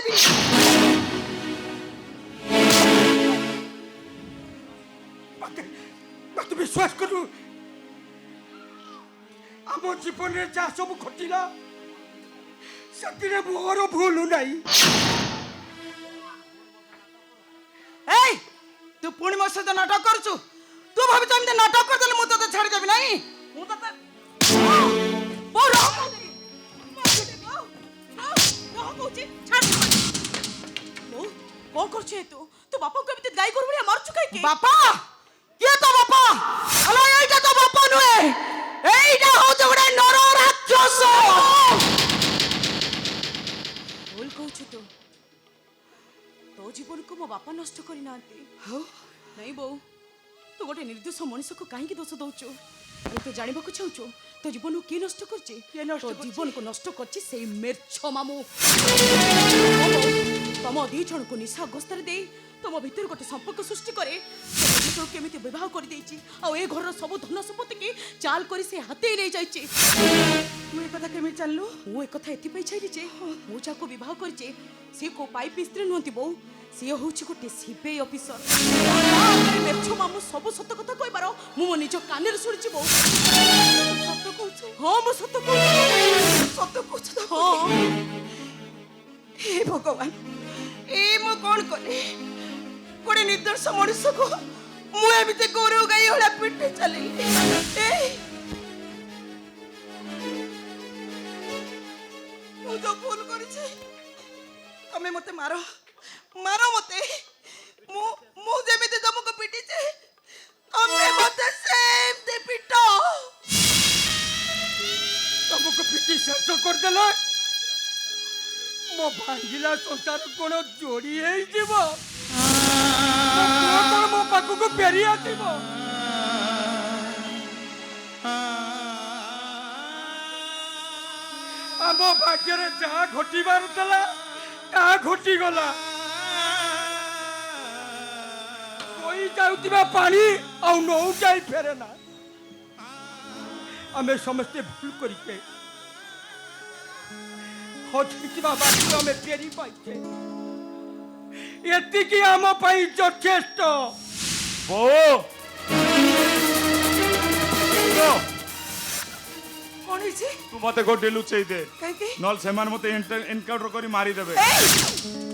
देवी मत विश्वास करू आम जीवन में जहाँ सब घटला से मोर भूल नहीं तू पुणी मो सहित नाटक करुचु तू भावी एमती नाटक करदेले मु तते छाड़ी देबी नहीं मु तते कौन कर तू बापा को एमती गाई गोरु भलिया मारचु काई के बापा के तो बापा हलो एइटा तो बापा नुए एइटा हो जगडा नर राक्षस बोल कहछु तो जीवन को मो बापा नष्ट करी नांती नहीं बो तू गोटे निर्दोष मनुष्य को कहीं दोष दौचु तो जानवा को चाहू तो जीवन को किए नष्ट कर जीवन को नष्ट कर मेर्छ मामू तुम दी जन को निशा अवस्था दे तुम भीतर गोटे संपर्क सृष्टि करे केमी बह कर घर सब धन संपत्ति की चाल कर हाथ नहीं जाइए तू एक केमी चलू मु एक छाइली जे मुझा को बह कर सी को पाइप स्त्री नुहति बो सी हूँ गोटे सीबीआई ऑफिसर मेर्छ मामू सब सत कथा कहबार मु मो निज कान शुणी बो सत कहूँ हाँ मु सत कहूँ हाँ हे भगवान ए मु कौन कले गोटे निर्दोष मनुष्य को मुझे गौरव गाई हला पिटे चली जो भूल कर तमें मते मारो मारो मते मु जेमिति तुमको पिटी छे तमें मते सेम दे पिटो तुमको पिटी शेष कर देला मो भांगिला संसार कोन जोड़ी है जीव मो पाखु को फेरी आसीब आम भाग्य जहाँ घटीबार था ता घटी गला कोई जाउतिबा पानी आ नौ जाई फेरे ना आमे समस्ते भूल करिके हजिबा बात आमे फेरी पाइछे एतिकी आम पई यथेष्ट बो कौन है तू मते गोटे लुचई दे काहे नल सेमान मते एनकाउंटर करी मारी देबे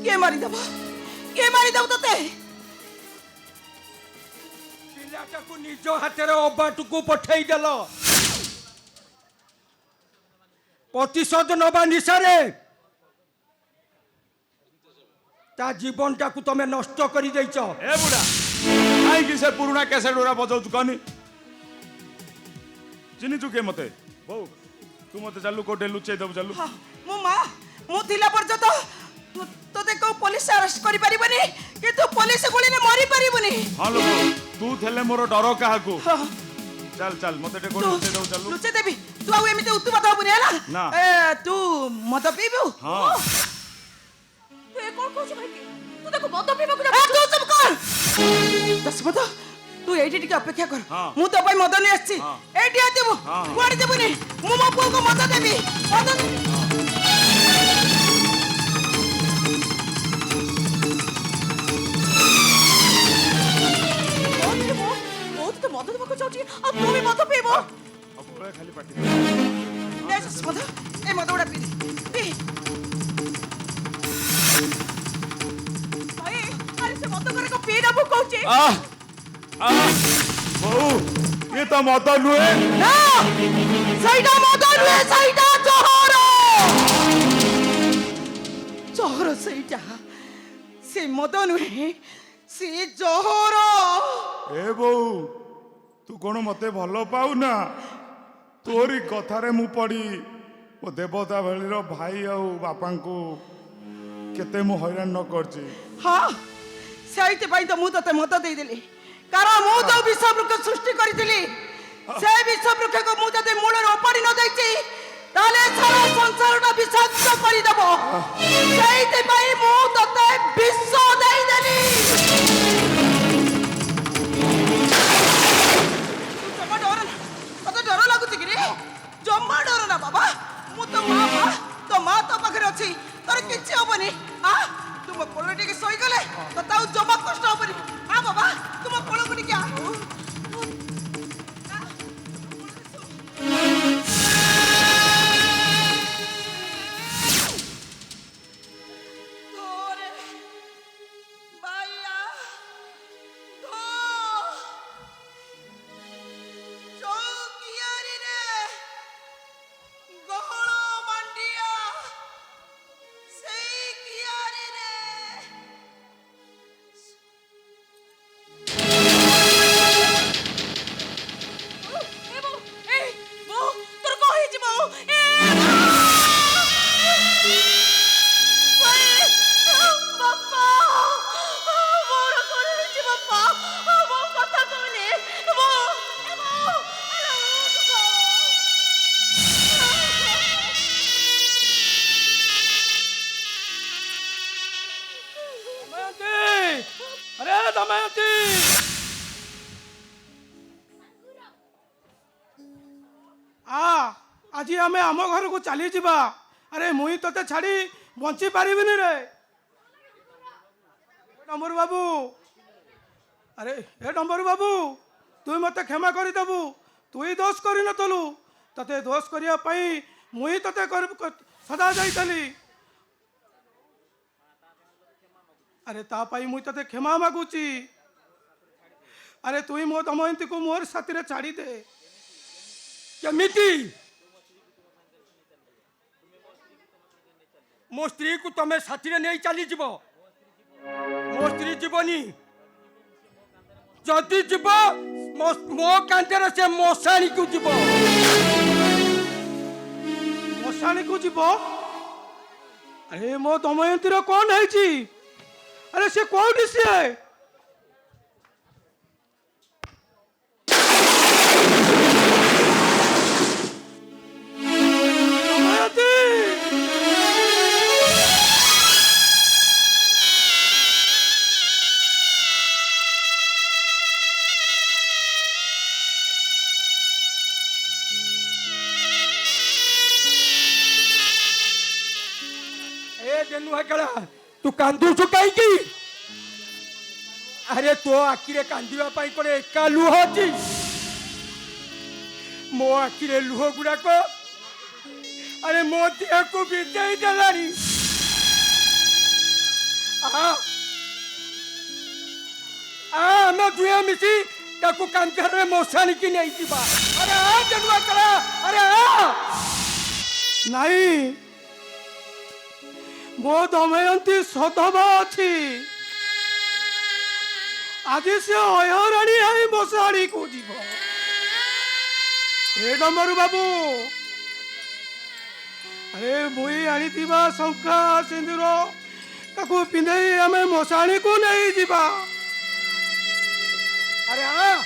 के मारी दब तते पिलाटा को निज हाथ रे अबाट को पठेई देलो प्रतिशोध नबा निशारे ता जीवनटा को तमे नष्ट करी दैछ ए बुढ़ा आई कि से पुराना कैसेट ओरा बजाउ तू कनी चिनी चुके मते बो तू मते चालू कोटे लुचई दब चालू मो मां मो थिला पर्यंत तोते को पुलिस अरेस्ट करि परिबनी कि तू पुलिस गोली ने मारी परिबनी हां लोग तू थेले मोर डर काहा को चल चल मते टे कोटे लुचई दब चालू लुचई देबी तू आ एमिते उतु बात हबनी हला ना ए तू मत पीबू हां तू ए कोन कहछ भाई तू देखो मत पीबू जा तू चुप कर दस मत तू एठी टिके अपेक्षा कर मु तो भाई मदन आछि एठी आतिबू कुआडी देबनी मु मो पुओ को मत देबी मत तो मत देबको चाहछी आ तू भी मत पीबो अब खाली पाटी दस मत ए मत उड़ा पी भाई अरे से मत करे को पी ना भूख कहछी बहू ये तो मत नुए ना सईटा मत नुए सईटा जोहर सईटा से मत नुए से जोहर ए बहू तू कौन मते भल पाऊ ना तोरी कथारे मु पड़ी ओ देवता भलीर भाई आ बापा को केते मु हैरान न करची हाँ से तो मु तते मत दे देली कारण मु तो विषवृक्ष सृष्टि करितली से विषवृक्ष को मु जदे मूल रोपड़ी न दैछि ताले सारा संसारटा विषाक्त करि देबो सेइते पई मु तते विष देई देली जम्मा डर ना तते डर लागुछि कि रे जम्मा डर ना बाबा मु तो मां तो पाखरे अछि तोर তোমার কিচ্ছু হবনি তুম কোলে টিকে শোই গলে তো তাও জমা কষ্ট হবনি বাবা তুম কোলକୁ ଟିକେ अरे दमयंती आज आम आम घर को चली जावा अरे मुई तोते छाड़ी बंची पारिबिनी रे डंबर बाबू अरे ए डंबर बाबू तु मते क्षमा कर देबू तुई दोष कर नतलु तते दोष करिया पई मुई तते सदा जाइतली अरे तापाई मुई तते क्षमा मागुची अरे तुई मो दमयंती को मोर साथी रे छाड़ी दे केमिति मो स्त्री को तमे साथी रे नहीं चली जीवो मो स्त्री जीवनी जदि जीव मो कांतेर से मशाणी को जीव मशाणी को जीव अरे मो दमयंती रो कौन है जी अरे से कोठी से तू कांदू कहीं अरे तो आखिरे कांदिया कौन एका लुह अच्छी मो आखिरे लुह गुड़ाक अरे मो देह को विदे देलानी आम दुए मिसी ताकू कांधे मशाणी की नहीं जीवा अरे जनुआ करा अरे नहीं मो दमयंती सधवा अच्छी आज से अयराणी आई मशाणी को जीव ए डंबर बाबू अरे मुई आनी शंखा सिंदूर ताकू पिंधे आम मशाणी को नहीं जीवा अरे हाँ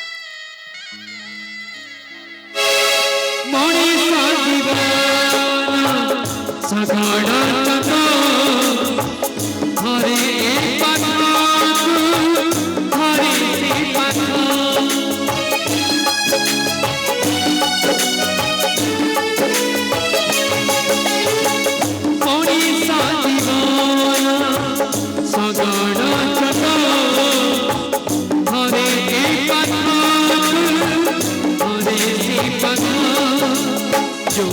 जो